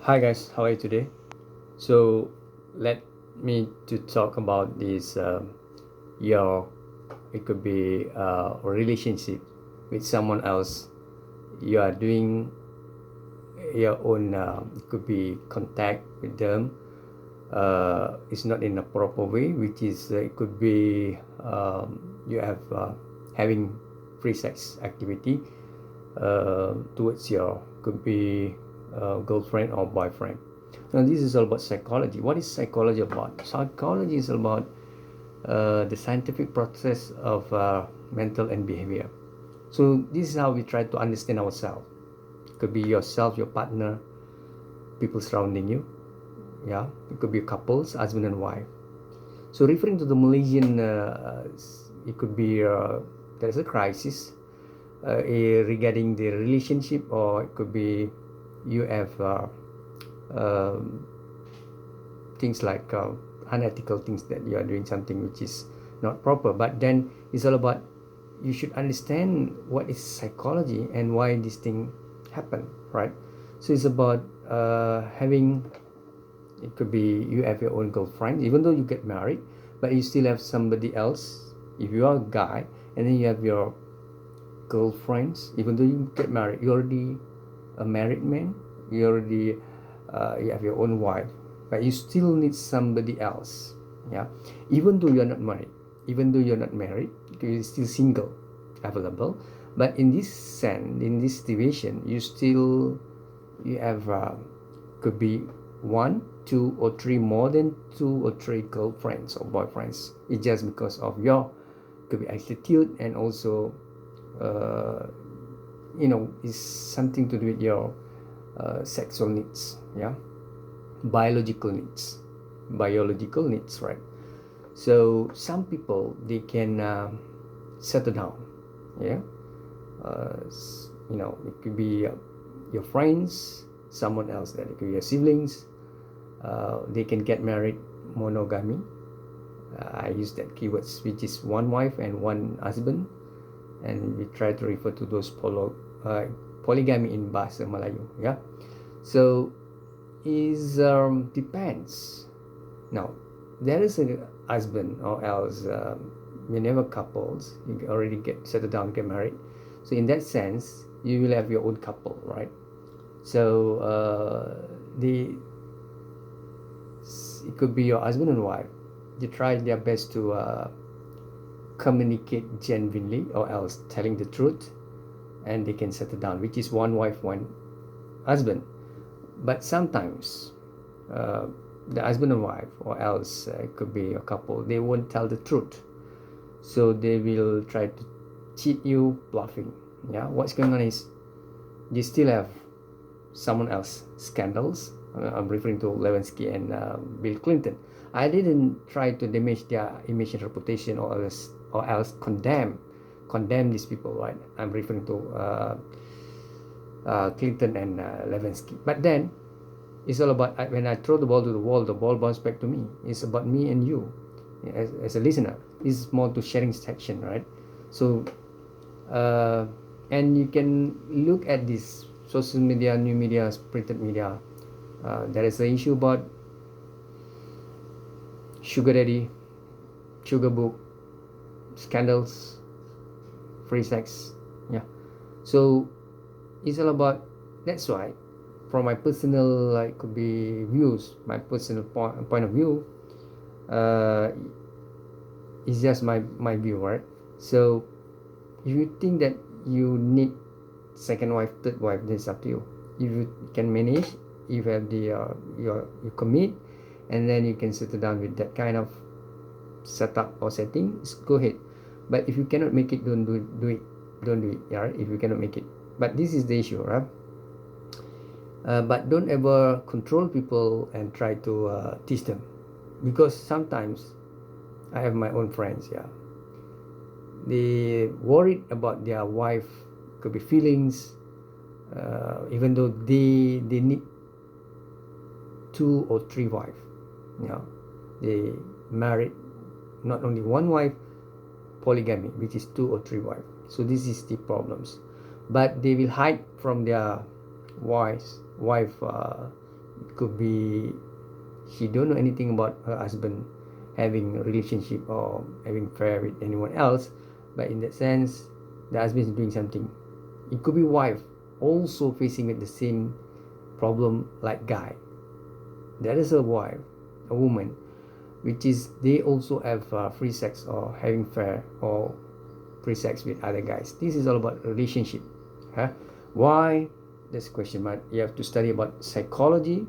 Hi guys, how are you today? So let me to talk about this your it could be a relationship with someone else. You are doing your own it could be contact with them. It's not in a proper way, which is it could be you have having free sex activity towards your could be girlfriend or boyfriend. Now this is all about psychology. What is psychology about? Psychology is about the scientific process of mental and behavior. So this is how we try to understand ourselves. It could be yourself, your partner, people surrounding you. Yeah, it could be couples, husband and wife. So referring to the Malaysian, it could be there's a crisis regarding the relationship, or it could be you have um, things like unethical things that you are doing something which is not proper. But then it's all about you should understand what is psychology and why this thing happen, right? So it's about having it could be you have your own girlfriend even though you get married, but you still have somebody else. If you are a guy and then you have your girlfriends, even though you get married, you're already a married man, you already you have your own wife, but you still need somebody else. Yeah, even though you're not married, even though you're not married, you're still single, available. But in this sense, in this situation, you have could be one, two, or three, more than two or three girlfriends or boyfriends. It's just because of your could be attitude, and also uh, is something to do with your sexual needs. Yeah, biological needs, right? So some people, they can settle down. Yeah, uh, it could be your friends, someone else, that it could be your siblings. They can get married, monogamy. I use that keywords, which is one wife and one husband, and we try to refer to those polygamy in Bahasa Melayu. Yeah, so is depends. Now there is a husband or else whenever couples you already get settled down, get married. So in that sense, you will have your own couple, right? So the it could be your husband and wife. They try their best to communicate genuinely, or else telling the truth, and they can settle down, which is one wife, one husband. But sometimes the husband and wife, or else it could be a couple, they won't tell the truth, so they will try to cheat you, bluffing. Yeah, what's going on is you still have someone else scandals. I'm referring to Lewinsky and Bill Clinton. I didn't try to damage their image and reputation, or else condemn these people, right? I'm referring to Clinton and Lewinsky. But then it's all about when I throw the ball to the wall, the ball bounces back to me. It's about me and you as a listener. It's more to sharing section, right? So and you can look at this social media, new media, printed media. There is an issue about sugar daddy, sugar book, scandals, free sex. Yeah, so it's all about. That's why, from my personal could be views, my personal point of view, uh, it's just my view, right? So if you think that you need second wife, third wife, this is up to you. If you can manage, if you have the you commit, and then you can settle down with that kind of setup or settings, go ahead. But if you cannot make it, don't do it. Don't do it. Yeah, right? If you cannot make it. But this is the issue, right? But don't ever control people and try to teach them, because sometimes I have my own friends. Yeah, they worried about their wife could be feelings, even though they need two or three wife. You know, they married not only one wife, polygamy, which is two or three wife. So this is the problems, but they will hide from their wife It could be she don't know anything about her husband having a relationship or having affair with anyone else, but in that sense, the husband is doing something. It could be wife also facing with the same problem like guy. That is a wife, a woman, which is they also have free sex or having affair or free sex with other guys. This is all about relationship. Huh? Why? That's a question mark. You have to study about psychology,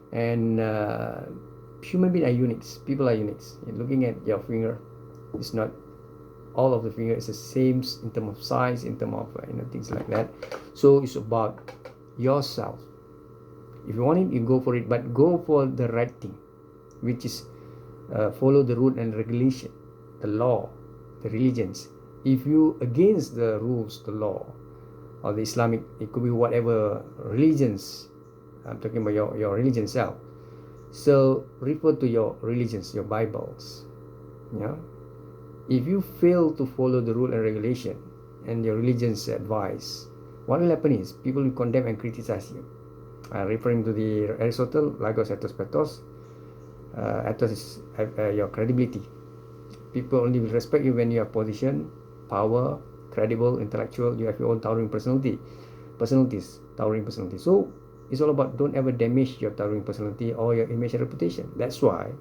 and human beings are uniques. People are uniques. You're looking at your finger, it's not all of the finger is the same in terms of size, in terms of things like that. So it's about yourself. If you want it, you go for it, but go for the right thing, which is follow the rule and regulation, the law, the religions. If you against the rules, the law, or the Islamic, it could be whatever religions. I'm talking about your religion self. So refer to your religions, your Bibles. Yeah. If you fail to follow the rule and regulation and your religion's advice, what will happen is people will condemn and criticize you. Referring to the Aristotle, Logos, Ethos, Pathos. Ethos is your credibility. People only will respect you when you have position, power, credible, intellectual. You have your own towering towering personality. So it's all about don't ever damage your towering personality or your image and reputation. That's why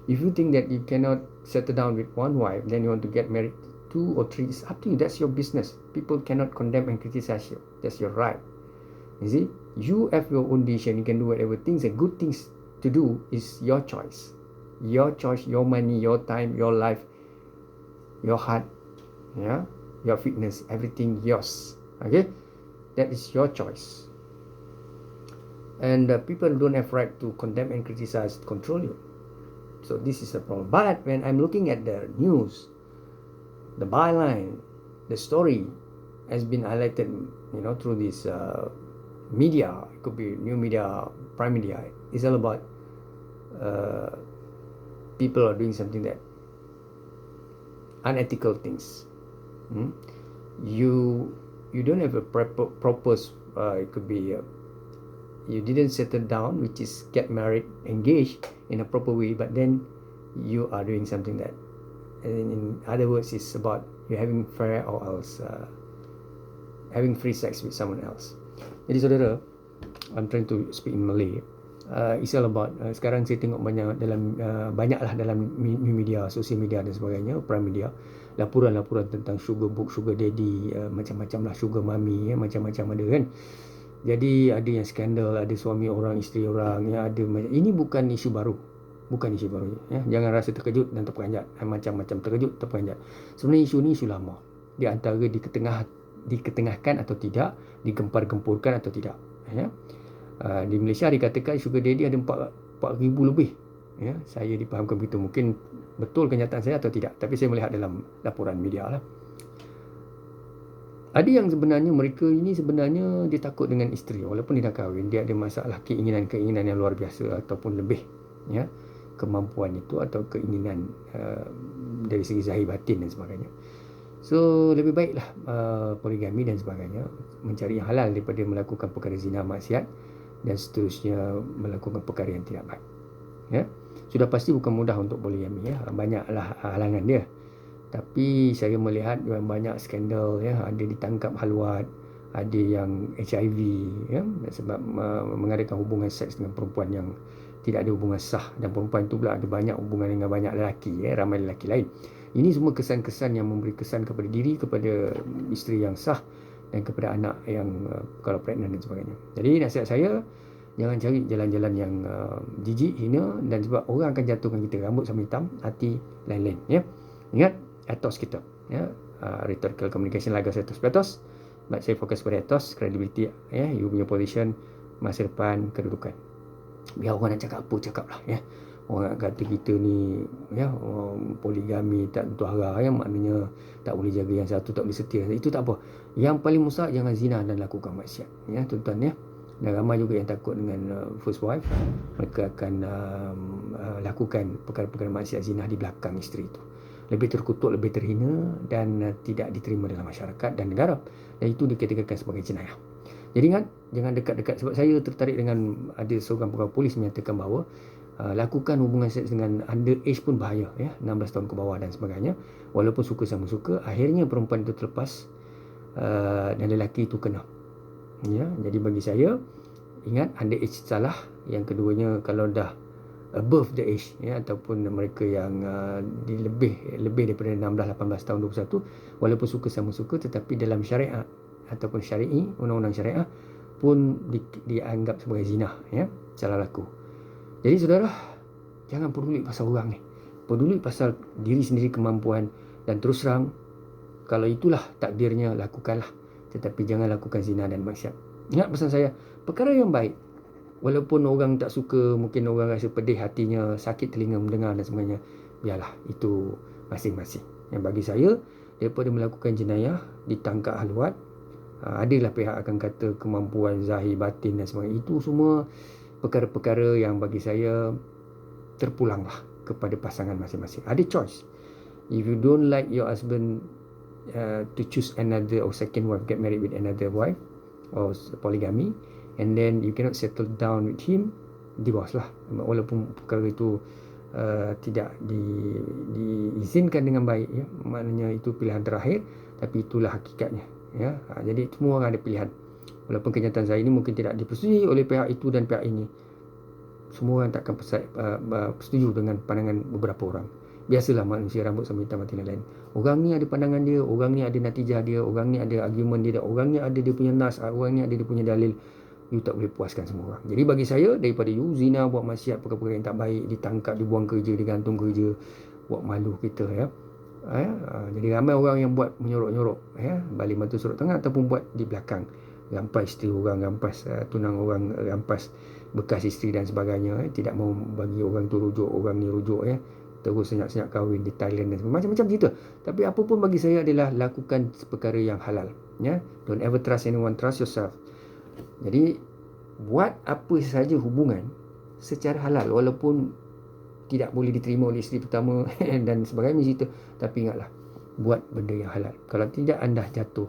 if you think that you cannot settle down with one wife, then you want to get married 2 or 3, it's up to you. That's your business. People cannot condemn and criticize you. That's your right. You see, you have your own decision. You can do whatever things and good things to do is your choice. Your choice, your money, your time, your life, your heart, yeah, your fitness, everything yours. Okay, that is your choice. And people don't have right to condemn and criticize, control you. So this is a problem. But when I'm looking at the news, the byline, the story has been highlighted, through this media. It could be new media, prime media. It's all about people are doing something that unethical things. You don't have a proper. It could be you didn't settle down, which is get married, engaged in a proper way, but then you are doing something that, in other words, it's about you having affair or else having free sex with someone else. Jadi saudara, I'm trying to speak in Malay. It's all about sekarang saya tengok banyaklah dalam new media, social media dan sebagainya, prime media, laporan-laporan tentang sugar book, sugar daddy, macam-macam lah, sugar mommy, macam-macam ada kan. Jadi ada yang skandal, ada suami orang, isteri orang, ada ini bukan isu baru. Ya. Jangan rasa terkejut dan terperanjat. Macam-macam terkejut, terperanjat. Sebenarnya isu ni isu lama. Di antara diketengahkan atau tidak, digempar-gempurkan atau tidak. Ya. Di Malaysia dikatakan sugar daddy ada 4,000 lebih. Ya, saya dipahamkan begitu. Mungkin betul kenyataan saya atau tidak, tapi saya melihat dalam laporan media lah. Ada yang sebenarnya mereka ini sebenarnya dia takut dengan isteri walaupun dia dah kahwin, dia ada masalah keinginan yang luar biasa ataupun lebih, ya, kemampuan itu atau keinginan dari segi zahir batin dan sebagainya. So lebih baiklah poligami dan sebagainya, mencari yang halal daripada melakukan perkara zina, maksiat dan seterusnya melakukan perkara yang tidak baik. Ya, sudah pasti bukan mudah untuk poligami, ya, banyaklah halangan dia. Tapi saya melihat banyak skandal, ya, ada ditangkap haluat, ada yang HIV, ya, sebab mengadakan hubungan seks dengan perempuan yang tidak ada hubungan sah, dan perempuan itu pula ada banyak hubungan dengan banyak lelaki, ya, ramai lelaki lain. Ini semua kesan-kesan yang memberi kesan kepada diri, kepada isteri yang sah dan kepada anak yang kalau pregnant dan sebagainya. Jadi nasihat saya, jangan cari jalan-jalan yang jijik, hina, dan sebab orang akan jatuhkan kita, rambut sama hitam, hati lain-lain, ya. Ingat ethos kita, ya, rhetorical communication, Logos, Ethos, Pathos. But saya fokus pada ethos, credibility, ya, you punya position, masa depan, kedudukan. Biar orang nak cakap apa, cakap lah, ya. Orang nak kata kita ni, ya, poligami tak tentu arah, ya, maknanya tak boleh jaga yang satu, tak boleh setia. Itu tak apa. Yang paling mustahak, jangan zina dan lakukan maksiat, ya, tuan-tuan, ya. Dan ramai juga yang takut dengan first wife. Mereka akan lakukan perkara-perkara maksiat zina di belakang isteri itu. Lebih terkutuk, lebih terhina dan tidak diterima dalam masyarakat dan negara. Dan itu dikategorikan sebagai jenayah. Jadi ingat, jangan dekat-dekat, sebab saya tertarik dengan ada seorang pegawai polis menyatakan bahawa lakukan hubungan seks dengan underage pun bahaya, ya, 16 tahun ke bawah dan sebagainya. Walaupun suka sama suka, akhirnya perempuan itu terlepas dan lelaki itu kena. Ya, jadi bagi saya, ingat, underage salah. Yang keduanya, kalau dah above the age, ya, ataupun mereka yang lebih daripada 16, 18 tahun, 21, walaupun suka sama suka, tetapi dalam syariat ataupun syar'i, undang-undang syariah pun dianggap sebagai zina, ya, salah laku. Jadi saudara, jangan peduli pasal orang ni, peduli pasal diri sendiri, kemampuan, dan terus terang, kalau itulah takdirnya, lakukanlah, tetapi jangan lakukan zina dan maksiat. Ingat pesan saya, perkara yang baik, walaupun orang tak suka, mungkin orang rasa pedih hatinya, sakit telinga mendengar dan sebagainya, biarlah, itu masing-masing. Yang bagi saya, daripada melakukan jenayah, ditangkap haluat, adalah pihak akan kata kemampuan zahir batin dan sebagainya, itu semua perkara-perkara yang bagi saya terpulanglah kepada pasangan masing-masing. Ada choice. If you don't like your husband to choose another or second wife, get married with another wife or polygamy, and then you cannot settle down with him, divorce lah. Walaupun perkara itu tidak diizinkan dengan baik, ya, maknanya itu pilihan terakhir, tapi itulah hakikatnya, ya. Jadi semua orang ada pilihan. Walaupun kenyataan saya ini mungkin tidak dipersetujui oleh pihak itu dan pihak ini, semua orang takkan setuju dengan pandangan beberapa orang. Biasalah manusia, rambut sama hitam, mati lain. Orang ni ada pandangan dia, orang ni ada natijah dia, orang ni ada argument dia, orang ni ada dia punya nas, orang ni ada dia punya dalil. You tak boleh puaskan semua orang. Jadi bagi saya, daripada you zina, buat maksiat, perkara-perkara yang tak baik, ditangkap, dibuang kerja, digantung kerja, buat malu kita, ya. Jadi ramai orang yang buat menyorok-nyorok, ya, balik mata sorok tengah, ataupun buat di belakang, rampas isteri orang, rampas tunang orang, rampas bekas isteri dan sebagainya, tidak mau bagi orang tu rujuk, orang ni rujuk, ya, terus senyap-senyap kahwin di Thailand dan macam-macam cerita. Tapi apa pun bagi saya adalah lakukan perkara yang halal, ya. Don't ever trust anyone, trust yourself. Jadi buat apa saja hubungan secara halal, walaupun tidak boleh diterima oleh isteri pertama dan sebagainya cerita, tapi ingatlah, buat benda yang halal. Kalau tidak, anda jatuh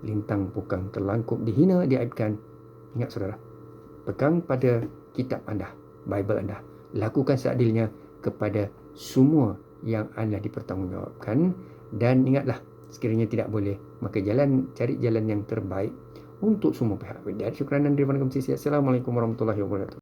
lintang pukang, terlangkup, dihina, diaibkan. Ingat saudara, pegang pada kitab anda, Bible anda, lakukan seadilnya kepada semua yang anda dipertanggungjawabkan, dan ingatlah, sekiranya tidak boleh, maka cari jalan yang terbaik untuk semua pihak. Syukran dan terima kasih. Assalamualaikum warahmatullahi wabarakatuh.